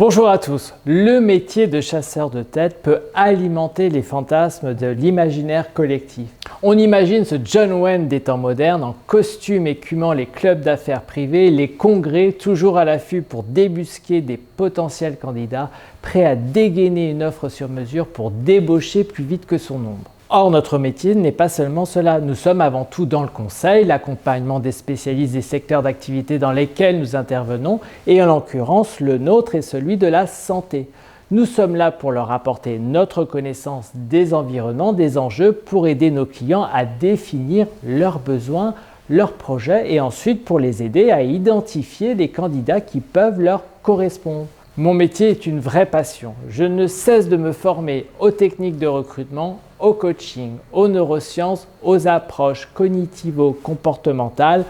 Bonjour à tous. Le métier de chasseur de tête peut alimenter les fantasmes de l'imaginaire collectif. On imagine ce John Wayne des temps modernes en costume écumant les clubs d'affaires privés, les congrès, toujours à l'affût pour débusquer des potentiels candidats, prêts à dégainer une offre sur mesure pour débaucher plus vite que son ombre. Or, notre métier n'est pas seulement cela. Nous sommes avant tout dans le conseil, l'accompagnement des spécialistes des secteurs d'activité dans lesquels nous intervenons, et en l'occurrence, le nôtre est celui de la santé. Nous sommes là pour leur apporter notre connaissance des environnements, des enjeux, pour aider nos clients à définir leurs besoins, leurs projets, et ensuite pour les aider à identifier des candidats qui peuvent leur correspondre. Mon métier est une vraie passion. Je ne cesse de me former aux techniques de recrutement, au coaching, aux neurosciences, aux approches cognitivo-comportementales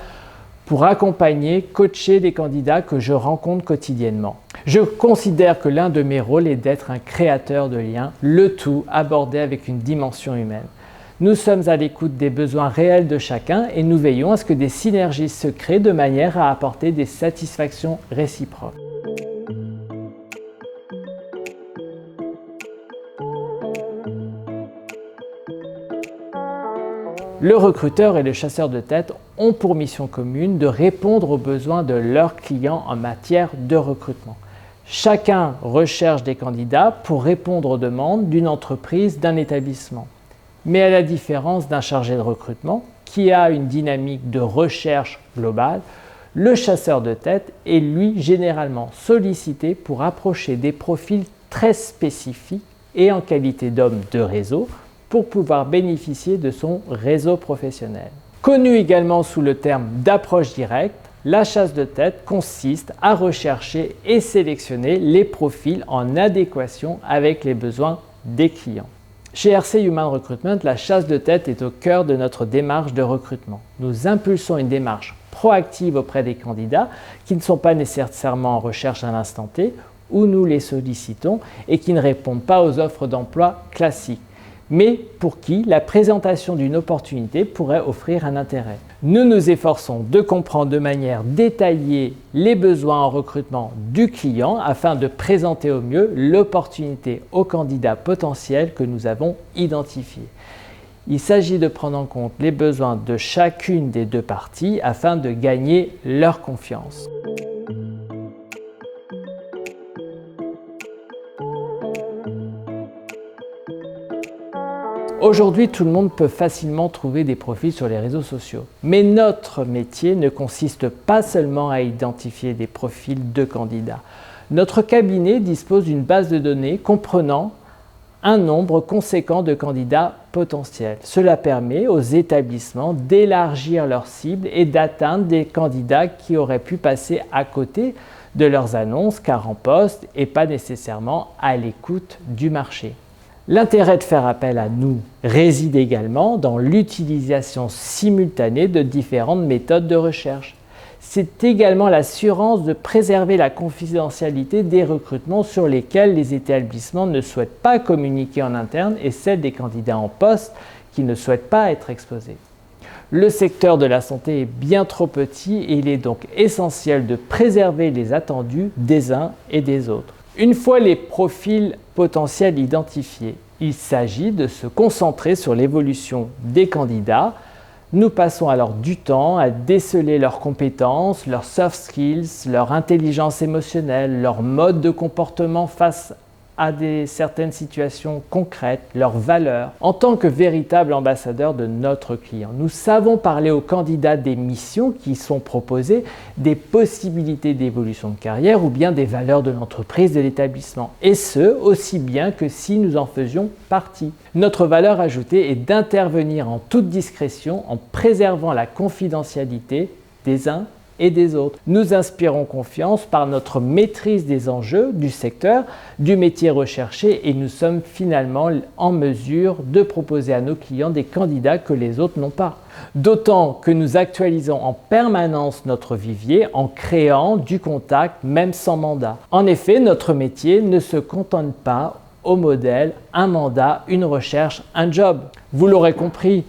pour accompagner, coacher des candidats que je rencontre quotidiennement. Je considère que l'un de mes rôles est d'être un créateur de liens, le tout abordé avec une dimension humaine. Nous sommes à l'écoute des besoins réels de chacun et nous veillons à ce que des synergies se créent de manière à apporter des satisfactions réciproques. Le recruteur et le chasseur de tête ont pour mission commune de répondre aux besoins de leurs clients en matière de recrutement. Chacun recherche des candidats pour répondre aux demandes d'une entreprise, d'un établissement. Mais à la différence d'un chargé de recrutement qui a une dynamique de recherche globale, le chasseur de tête est lui généralement sollicité pour approcher des profils très spécifiques et en qualité d'homme de réseau, pour pouvoir bénéficier de son réseau professionnel. Connu également sous le terme d'approche directe, la chasse de tête consiste à rechercher et sélectionner les profils en adéquation avec les besoins des clients. Chez RC Human Recruitment, la chasse de tête est au cœur de notre démarche de recrutement. Nous impulsons une démarche proactive auprès des candidats qui ne sont pas nécessairement en recherche à l'instant T, où nous les sollicitons et qui ne répondent pas aux offres d'emploi classiques, mais pour qui la présentation d'une opportunité pourrait offrir un intérêt. Nous nous efforçons de comprendre de manière détaillée les besoins en recrutement du client afin de présenter au mieux l'opportunité aux candidats potentiels que nous avons identifiés. Il s'agit de prendre en compte les besoins de chacune des deux parties afin de gagner leur confiance. Aujourd'hui, tout le monde peut facilement trouver des profils sur les réseaux sociaux. Mais notre métier ne consiste pas seulement à identifier des profils de candidats. Notre cabinet dispose d'une base de données comprenant un nombre conséquent de candidats potentiels. Cela permet aux établissements d'élargir leur cible et d'atteindre des candidats qui auraient pu passer à côté de leurs annonces car en poste et pas nécessairement à l'écoute du marché. L'intérêt de faire appel à nous réside également dans l'utilisation simultanée de différentes méthodes de recherche. C'est également l'assurance de préserver la confidentialité des recrutements sur lesquels les établissements ne souhaitent pas communiquer en interne et celle des candidats en poste qui ne souhaitent pas être exposés. Le secteur de la santé est bien trop petit et il est donc essentiel de préserver les attendus des uns et des autres. Une fois les profils potentiels identifiés, il s'agit de se concentrer sur l'évolution des candidats. Nous passons alors du temps à déceler leurs compétences, leurs soft skills, leur intelligence émotionnelle, leur mode de comportement face à certaines situations concrètes, leurs valeurs. En tant que véritable ambassadeur de notre client, nous savons parler aux candidats des missions qui sont proposées, des possibilités d'évolution de carrière ou bien des valeurs de l'entreprise, de l'établissement. Et ce, aussi bien que si nous en faisions partie. Notre valeur ajoutée est d'intervenir en toute discrétion en préservant la confidentialité des uns et des autres. Nous inspirons confiance par notre maîtrise des enjeux du secteur, du métier recherché et nous sommes finalement en mesure de proposer à nos clients des candidats que les autres n'ont pas. D'autant que nous actualisons en permanence notre vivier en créant du contact même sans mandat. En effet, notre métier ne se contente pas au modèle un mandat, une recherche, un job. Vous l'aurez compris,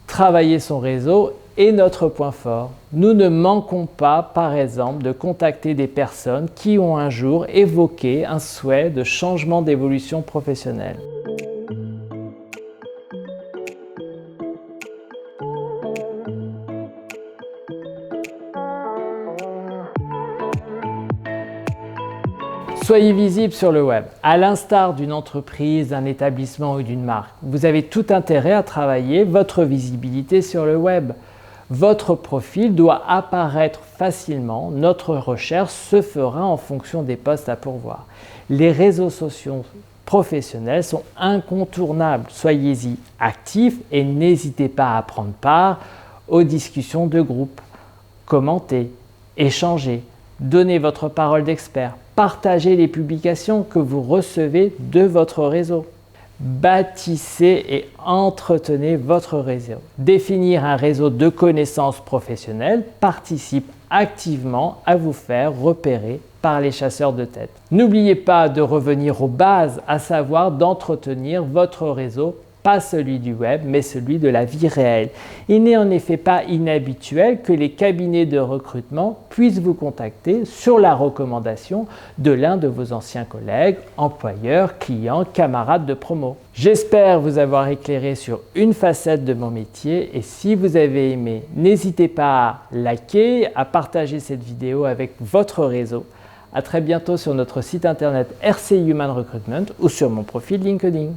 travailler son réseau est notre point fort. Nous ne manquons pas, par exemple, de contacter des personnes qui ont un jour évoqué un souhait de changement d'évolution professionnelle. Soyez visible sur le web. À l'instar d'une entreprise, d'un établissement ou d'une marque, vous avez tout intérêt à travailler votre visibilité sur le web. Votre profil doit apparaître facilement. Notre recherche se fera en fonction des postes à pourvoir. Les réseaux sociaux professionnels sont incontournables. Soyez-y actifs et n'hésitez pas à prendre part aux discussions de groupe. Commentez, échangez, donnez votre parole d'expert. Partagez les publications que vous recevez de votre réseau. Bâtissez et entretenez votre réseau. Définir un réseau de connaissances professionnelles participe activement à vous faire repérer par les chasseurs de tête. N'oubliez pas de revenir aux bases, à savoir d'entretenir votre réseau, pas celui du web, mais celui de la vie réelle. Il n'est en effet pas inhabituel que les cabinets de recrutement puissent vous contacter sur la recommandation de l'un de vos anciens collègues, employeurs, clients, camarades de promo. J'espère vous avoir éclairé sur une facette de mon métier et si vous avez aimé, n'hésitez pas à liker, à partager cette vidéo avec votre réseau. À très bientôt sur notre site internet RC Human Recruitment ou sur mon profil LinkedIn.